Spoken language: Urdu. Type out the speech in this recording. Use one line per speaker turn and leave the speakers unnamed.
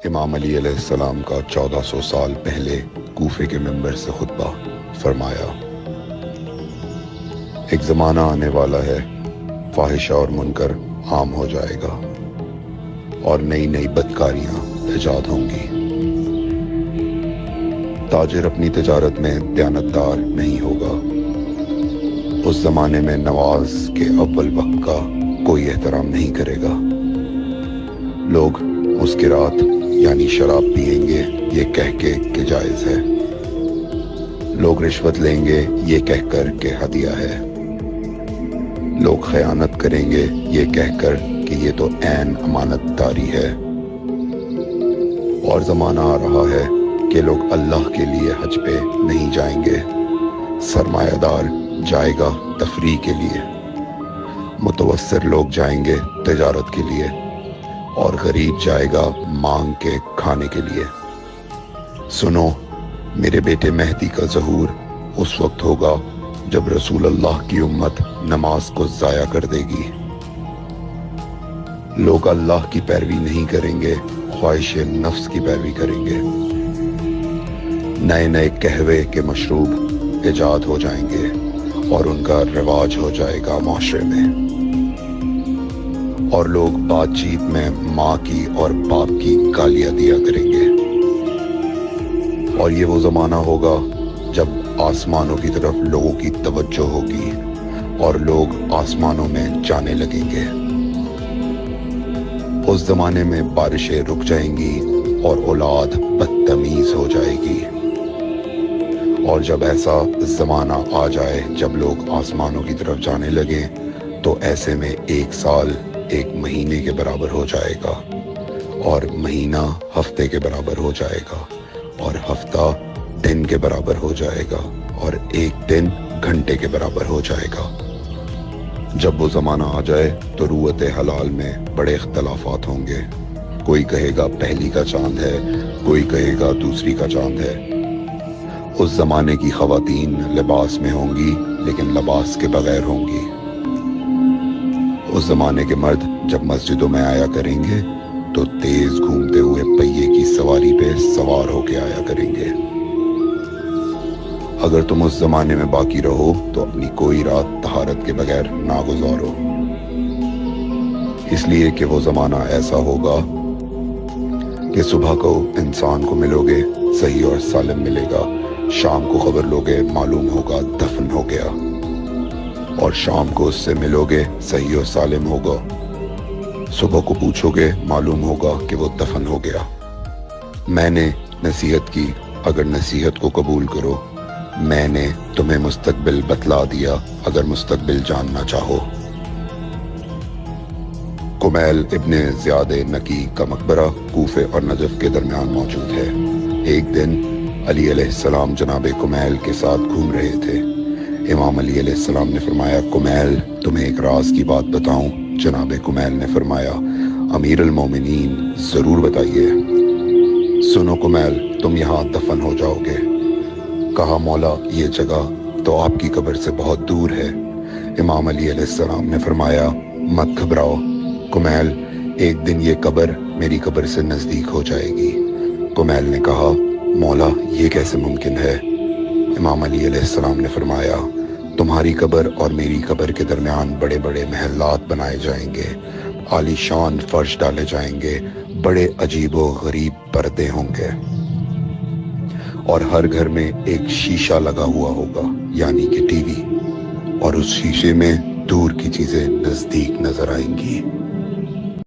امام علی علیہ السلام کا 1400 سال پہلے کوفے کے منبر سے خطبہ فرمایا، ایک زمانہ آنے والا ہے، فاحشہ اور منکر عام ہو جائے گا اور نئی نئی بدکاریاں ایجاد ہوں گی۔ تاجر اپنی تجارت میں دیانتدار نہیں ہوگا۔ اس زمانے میں نماز کے اول وقت کا کوئی احترام نہیں کرے گا۔ لوگ مسکرات یعنی شراب پئیں گے یہ کہہ کے کہ جائز ہے۔ لوگ رشوت لیں گے یہ کہہ کر کہ ہدیہ ہے۔ لوگ خیانت کریں گے یہ کہہ کر کہ یہ تو عین امانت داری ہے۔ اور زمانہ آ رہا ہے کہ لوگ اللہ کے لیے حج پہ نہیں جائیں گے، سرمایہ دار جائے گا تفریح کے لیے، متوسر لوگ جائیں گے تجارت کے لیے، اور غریب جائے گا مانگ کے کھانے کے لیے۔ سنو، میرے بیٹے مہدی کا ظہور اس وقت ہوگا جب رسول اللہ کی امت نماز کو ضائع کر دے گی۔ لوگ اللہ کی پیروی نہیں کریں گے، خواہش نفس کی پیروی کریں گے۔ نئے نئے قہوے کے مشروب ایجاد ہو جائیں گے اور ان کا رواج ہو جائے گا معاشرے میں، اور لوگ بات چیت میں ماں کی اور باپ کی گالیاں دیا کریں گے۔ اور یہ وہ زمانہ ہوگا جب آسمانوں کی طرف لوگوں کی توجہ ہوگی اور لوگ آسمانوں میں جانے لگیں گے۔ اس زمانے میں بارشیں رک جائیں گی اور اولاد بدتمیز ہو جائے گی۔ اور جب ایسا زمانہ آ جائے جب لوگ آسمانوں کی طرف جانے لگیں تو ایسے میں ایک سال ایک مہینے کے برابر ہو جائے گا، اور مہینہ ہفتے کے برابر ہو جائے گا، اور ہفتہ دن کے برابر ہو جائے گا، اور ایک دن گھنٹے کے برابر ہو جائے گا۔ جب وہ زمانہ آ جائے تو روت حلال میں بڑے اختلافات ہوں گے۔ کوئی کہے گا پہلی کا چاند ہے، کوئی کہے گا دوسری کا چاند ہے۔ اس زمانے کی خواتین لباس میں ہوں گی لیکن لباس کے بغیر ہوں گی۔ اس زمانے کے مرد جب مسجدوں میں آیا کریں گے تو تیز گھومتے ہوئے پہیے کی سواری پہ سوار ہو کے آیا کریں گے۔ اگر تم اس زمانے میں باقی رہو تو اپنی کوئی رات طہارت کے بغیر نہ گزارو، اس لیے کہ وہ زمانہ ایسا ہوگا کہ صبح کو انسان کو ملو گے صحیح اور سالم ملے گا، شام کو خبر لوگے معلوم ہوگا دفن ہو گیا، اور شام کو اس سے ملو گے صحیح اور سالم ہوگا، صبح کو پوچھو گے معلوم ہوگا کہ وہ دفن ہو گیا۔ میں نے نصیحت کی، اگر نصیحت کو قبول کرو، میں نے تمہیں مستقبل بتلا دیا اگر مستقبل جاننا چاہو۔ کمیل ابن زیاد نکی کا مقبرہ کوفے اور نجف کے درمیان موجود ہے۔ ایک دن علی علیہ السلام جناب کمیل کے ساتھ گھوم رہے تھے۔ امام علی علیہ السلام نے فرمایا، کمیل تمہیں ایک راز کی بات بتاؤں؟ جناب کمیل نے فرمایا، امیر المومنین ضرور بتائیے۔ سنو کمیل، تم یہاں دفن ہو جاؤ گے۔ کہا، مولا یہ جگہ تو آپ کی قبر سے بہت دور ہے۔ امام علی علیہ السلام نے فرمایا، مت گھبراؤ کمیل، ایک دن یہ قبر میری قبر سے نزدیک ہو جائے گی۔ کمیل نے کہا، مولا یہ کیسے ممکن ہے؟ امام علی علیہ السلام نے فرمایا، تمہاری قبر اور میری قبر کے درمیان بڑے بڑے محلات بنائے جائیں گے، عالی شان فرش ڈالے جائیں گے، بڑے عجیب و غریب پردے ہوں گے، اور ہر گھر میں ایک شیشہ لگا ہوا ہوگا یعنی کہ ٹی وی، اور اس شیشے میں دور کی چیزیں نزدیک نظر آئیں گی۔